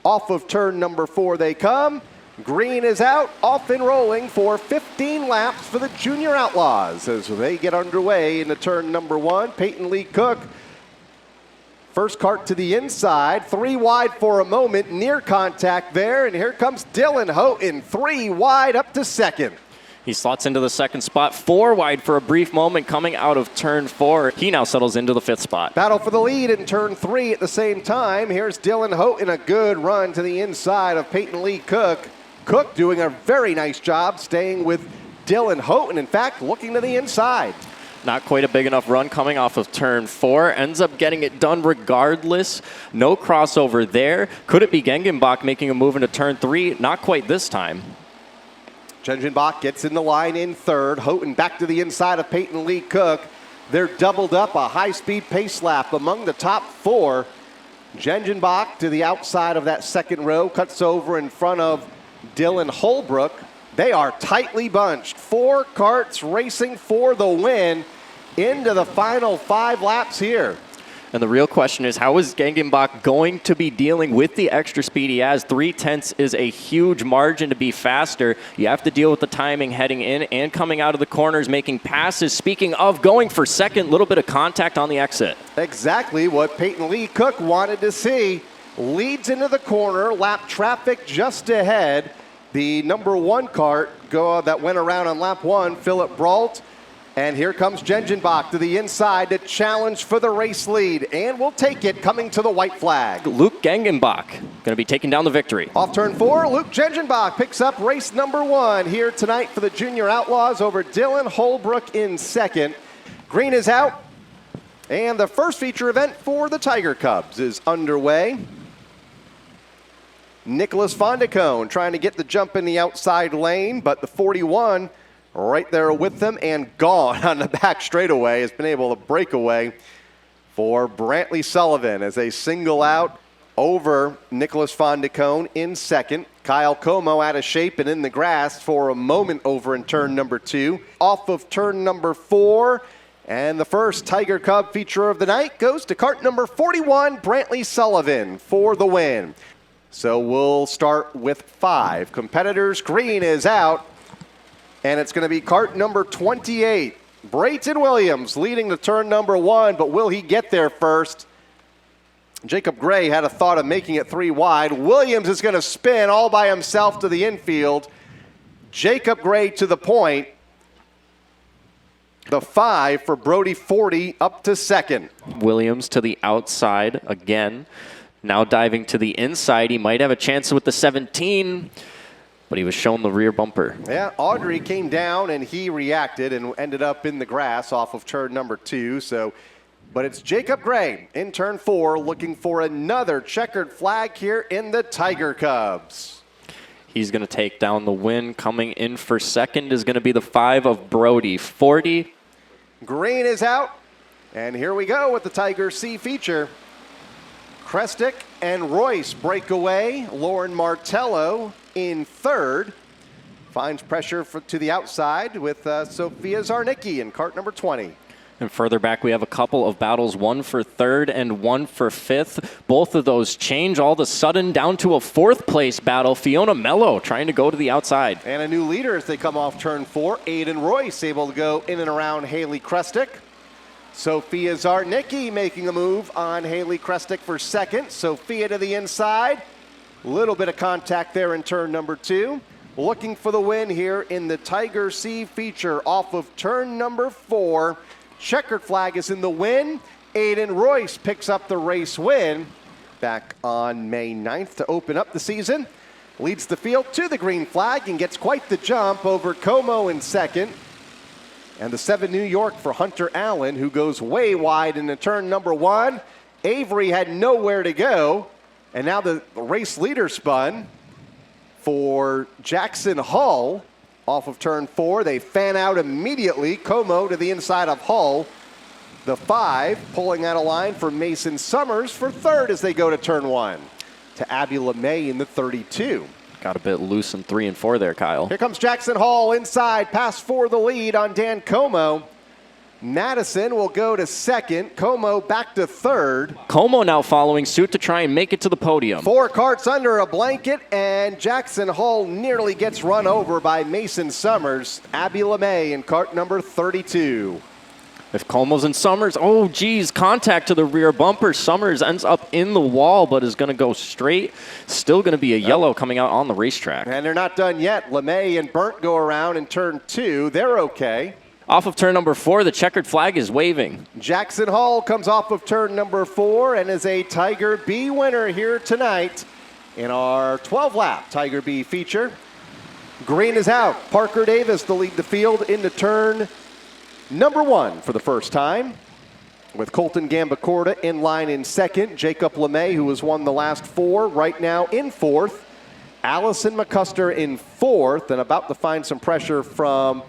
Off of turn number 4 they come. Green is out, off and rolling for 15 laps for the Junior Outlaws as they get underway into turn number 1. Peyton Lee Cook, first kart to the inside, 3 wide for a moment, near contact there, and here comes Dylan Houghton, 3 wide up to second. He slots into the second spot, 4 wide for a brief moment coming out of turn 4. He now settles into the 5th spot. Battle for the lead in turn 3 at the same time. Here's Dylan Houghton, a good run to the inside of Peyton Lee Cook. Cook doing a very nice job staying with Dylan Houghton, in fact, looking to the inside. Not quite a big enough run coming off of turn 4. Ends up getting it done regardless. No crossover there. Could it be Gengenbach making a move into turn 3? Not quite this time. Gengenbach gets in the line in third. Houghton back to the inside of Peyton Lee Cook. They're doubled up, a high-speed pace lap among the top 4. Gengenbach to the outside of that second row, cuts over in front of Dylan Holbrook. They are tightly bunched. 4 karts racing for the win into the final 5 laps here. And the real question is, how is Gengenbach going to be dealing with the extra speed he has? 3/10 is a huge margin to be faster. You have to deal with the timing heading in and coming out of the corners, making passes. Speaking of going for second, little bit of contact on the exit. Exactly what Peyton Lee Cook wanted to see. Leads into the corner, lap traffic just ahead. The number 1 kart that went around on lap 1, Philip Brault. And here comes Gengenbach to the inside to challenge for the race lead. And we'll take it coming to the white flag. Luke Gengenbach going to be taking down the victory. Off turn 4, Luke Gengenbach picks up race number 1 here tonight for the Junior Outlaws over Dylan Holbrook in second. Green is out. And the first feature event for the Tiger Cubs is underway. Nicholas Fondacone trying to get the jump in the outside lane, but the 41 right there with them and gone on the back straightaway has been able to break away for Brantley Sullivan as they single out over Nicholas Fondacone in second. Kyle Como out of shape and in the grass for a moment over in turn number 2. Off of turn number 4, and the first Tiger Cub feature of the night goes to kart number 41, Brantley Sullivan for the win. So we'll start with 5 competitors. Green is out. And it's going to be kart number 28. Brayton Williams leading to turn number 1, but will he get there first? Jacob Gray had a thought of making it 3 wide. Williams is going to spin all by himself to the infield. Jacob Gray to the point. The 5 for Brody 40 up to second. Williams to the outside again. Now diving to the inside. He might have a chance with the 17. But he was shown the rear bumper. Yeah, Audrey came down and he reacted and ended up in the grass off of turn number 2. But it's Jacob Gray in turn 4 looking for another checkered flag here in the Tiger Cubs. He's going to take down the win. Coming in for second is going to be the 5 of Brody 40. Green is out. And here we go with the Tiger C feature. Krestick and Royce break away. Lauren Martello in third. Finds pressure to the outside with Sophia Zarnicki in kart number 20. And further back, we have a couple of battles, one for third and one for fifth. Both of those change all of a sudden down to a 4th place battle. Fiona Mello trying to go to the outside. And a new leader as they come off turn 4. Aiden Royce able to go in and around Haley Krestick. Sophia Zarnicki making a move on Haley Krestick for second. Sophia to the inside. Little bit of contact there in turn number 2. Looking for the win here in the Tiger C feature off of turn number 4. Checkered flag is in the win. Aiden Royce picks up the race win back on May 9th to open up the season. Leads the field to the green flag and gets quite the jump over Como in second. And the 7 New York for Hunter Allen, who goes way wide into turn number 1. Avery had nowhere to go. And now the race leader spun for Jackson Hull off of turn 4. They fan out immediately. Como to the inside of Hull. The 5 pulling out a line for Mason Summers for third as they go to turn 1. To Abby LeMay in the 32. Got a bit loose in 3 and 4 there, Kyle. Here comes Jackson Hall inside, pass for the lead on Dan Como. Madison will go to second. Como back to third. Como now following suit to try and make it to the podium. 4 carts under a blanket, and Jackson Hull nearly gets run over by Mason Summers. Abby LeMay in cart number 32. If Como's and Summers, oh geez, contact to the rear bumper. Summers ends up in the wall, but is going to go straight. Still going to be a yellow coming out on the racetrack. And they're not done yet. LeMay and Burnt go around in turn 2. They're okay. Off of turn number 4, the checkered flag is waving. Jackson Hull comes off of turn number 4 and is a Tiger B winner here tonight in our 12-lap Tiger B feature. Green is out. Parker Davis to lead the field into turn number 1 for the first time, with Colton Gambacorta in line in second. Jacob LeMay, who has won the last 4, right now in 4th. Allison McCusker in 4th, and about to find some pressure from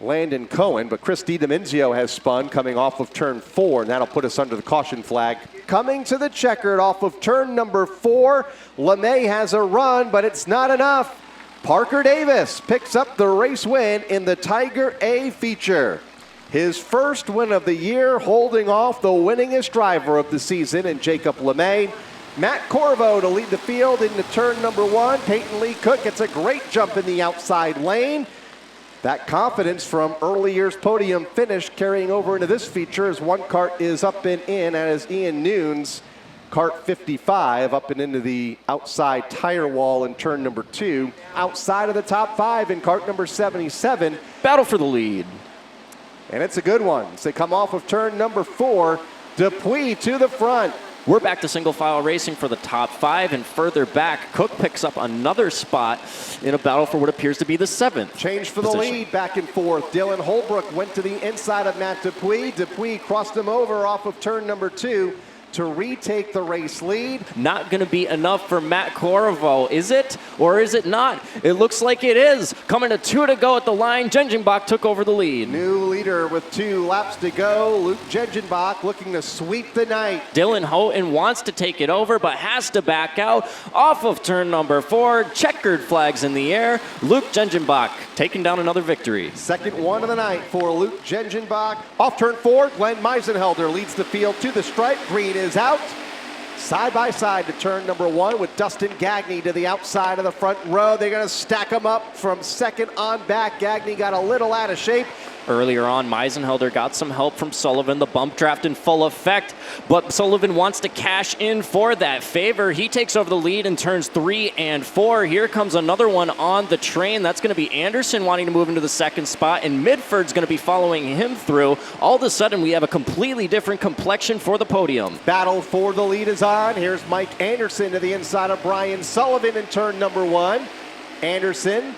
Landon Cohen, but Chris DiDomenzio has spun coming off of turn 4, and that'll put us under the caution flag. Coming to the checkered off of turn number 4, LeMay has a run, but it's not enough. Parker Davis picks up the race win in the Tiger A feature. His first win of the year, holding off the winningest driver of the season in Jacob LeMay. Matt Corvo to lead the field into turn number 1. Peyton Lee Cook gets a great jump in the outside lane. That confidence from early year's podium finish carrying over into this feature as one cart is up and in, as Ian Nunes, cart 55, up and into the outside tire wall in turn number 2. Outside of the top 5 in cart number 77. Battle for the lead. And it's a good one. So they come off of turn number 4. Dupuis to the front. We're back to single file racing for the top 5, and further back, Cook picks up another spot in a battle for what appears to be the 7th. Change for the lead, back and forth. Dylan Holbrook went to the inside of Matt Dupuis. Dupuis crossed him over off of turn number 2 to retake the race lead. Not going to be enough for Matt Corvo, is it? Or is it not? It looks like it is. Coming to 2 to go at the line, Jengenbach took over the lead. New leader with 2 laps to go. Luke Jengenbach looking to sweep the night. Dylan Houghton wants to take it over, but has to back out. Off of turn number 4, checkered flags in the air. Luke Jengenbach taking down another victory. Second one of the night for Luke Jengenbach. Off turn 4, Glenn Meisenhelder leads the field to the stripe. Green is out. Side by side to turn number 1 with Dustin Gagne to the outside of the front row. They're going to stack them up from second on back. Gagne got a little out of shape. Earlier on, Meisenhelder got some help from Sullivan, the bump draft in full effect, but Sullivan wants to cash in for that favor. He takes over the lead in turns 3 and 4. Here comes another one on the train. That's going to be Anderson wanting to move into the second spot, and Midford's going to be following him through. All of a sudden, we have a completely different complexion for the podium. Battle for the lead is on. Here's Mike Anderson to the inside of Brian Sullivan in turn number 1. Anderson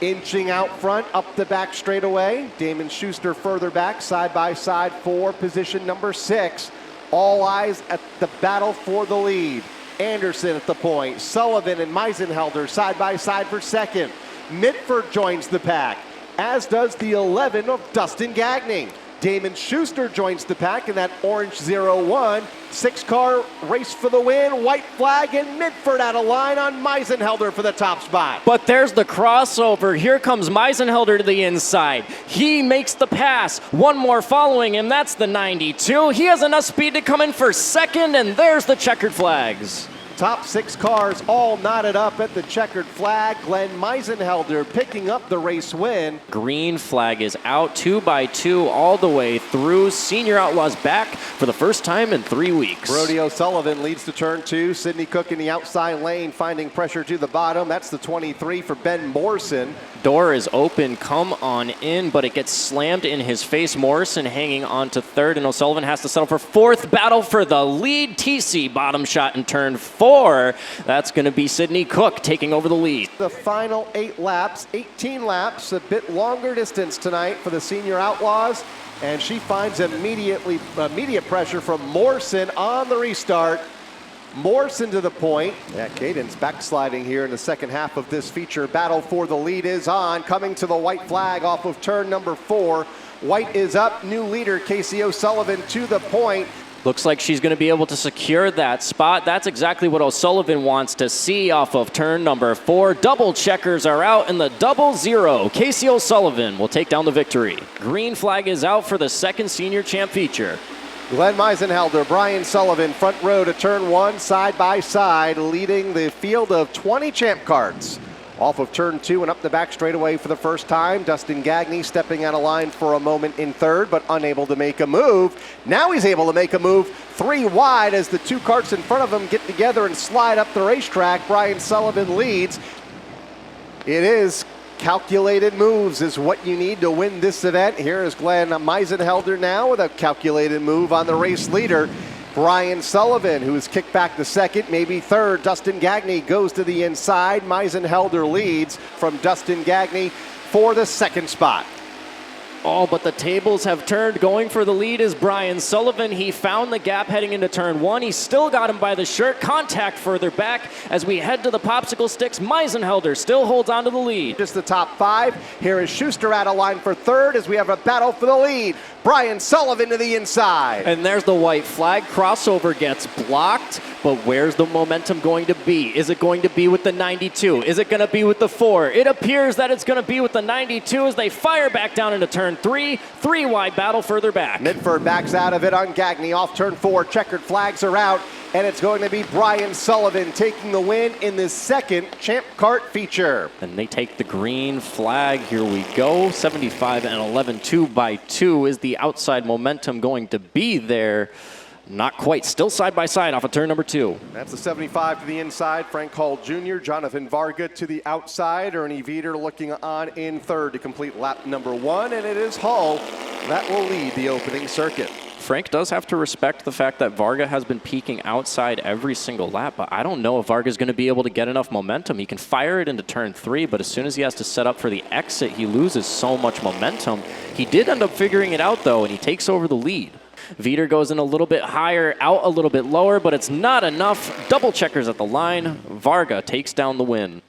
inching out front, up the back straightaway. Damon Schuster further back, side by side for position number 6. All eyes at the battle for the lead. Anderson at the point. Sullivan and Meisenhelder side by side for second. Mitford joins the pack, as does the 11 of Dustin Gagne. Damon Schuster joins the pack in that orange 01. 6-car race for the win. White flag, and Mitford out of line on Meisenhelder for the top spot. But there's the crossover. Here comes Meisenhelder to the inside. He makes the pass. One more following him. That's the 92. He has enough speed to come in for second, and there's the checkered flags. Top 6 cars all knotted up at the checkered flag. Glenn Meisenhelder picking up the race win. Green flag is out 2 by 2 all the way through. Senior Outlaws back for the first time in 3 weeks. Brody O'Sullivan leads to turn 2. Sidney Cook in the outside lane finding pressure to the bottom. That's the 23 for Ben Morrison. Door is open, come on in, but it gets slammed in his face. Morrison hanging on to 3rd, and O'Sullivan has to settle for 4th. Battle for the lead. TC bottom shot in turn 4. That's going to be Sidney Cook taking over the lead. The final 8 laps, 18 laps, a bit longer distance tonight for the Senior Outlaws, and she finds immediate pressure from Morrison on the restart. Morrison to the point. Yeah, Caden's backsliding here in the second half of this feature. Battle for the lead is on. Coming to the white flag off of turn number 4. White is up. New leader Casey O'Sullivan to the point. Looks like she's going to be able to secure that spot. That's exactly what O'Sullivan wants to see off of turn number 4. Double checkers are out in the 0-0. Casey O'Sullivan will take down the victory. Green flag is out for the second senior champ feature. Glenn Meisenhelder, Brian Sullivan, front row to turn 1, side by side, leading the field of 20 champ karts. Off of turn 2 and up the back straightaway for the first time. Dustin Gagne stepping out of line for a moment in third, but unable to make a move. Now he's able to make a move 3 wide as the 2 karts in front of him get together and slide up the racetrack. Brian Sullivan leads. It is calculated moves is what you need to win this event. Here is Glenn Meisenhelder now with a calculated move on the race leader. Brian Sullivan, who is kicked back to second, maybe third. Dustin Gagne goes to the inside. Meisenhelder leads from Dustin Gagne for the second spot. Oh, but the tables have turned. Going for the lead is Brian Sullivan. He found the gap heading into turn 1. He still got him by the shirt. Contact further back as we head to the popsicle sticks. Meisenhelder still holds on to the lead. Just the top 5. Here is Schuster out of line for third as we have a battle for the lead. Brian Sullivan to the inside. And there's the white flag. Crossover gets blocked, but where's the momentum going to be? Is it going to be with the 92? Is it going to be with the 4? It appears that it's going to be with the 92 as they fire back down into turn 3. 3 wide battle further back. Midford backs out of it on Gagne off turn 4. Checkered flags are out, and it's going to be Brian Sullivan taking the win in this second Champ Kart feature. And they take the green flag. Here we go. 75 and 11, 2 by 2. Is the outside momentum going to be there? Not quite. Still side by side off of turn number 2. That's the 75 to the inside. Frank Hall Jr., Jonathan Varga to the outside. Ernie Veeder looking on in third to complete lap number 1. And it is Hall that will lead the opening circuit. Frank does have to respect the fact that Varga has been peaking outside every single lap, but I don't know if Varga's going to be able to get enough momentum. He can fire it into turn 3, but as soon as he has to set up for the exit, he loses so much momentum. He did end up figuring it out, though, and he takes over the lead. Veeder goes in a little bit higher, out a little bit lower, but it's not enough. Double checkers at the line. Varga takes down the win.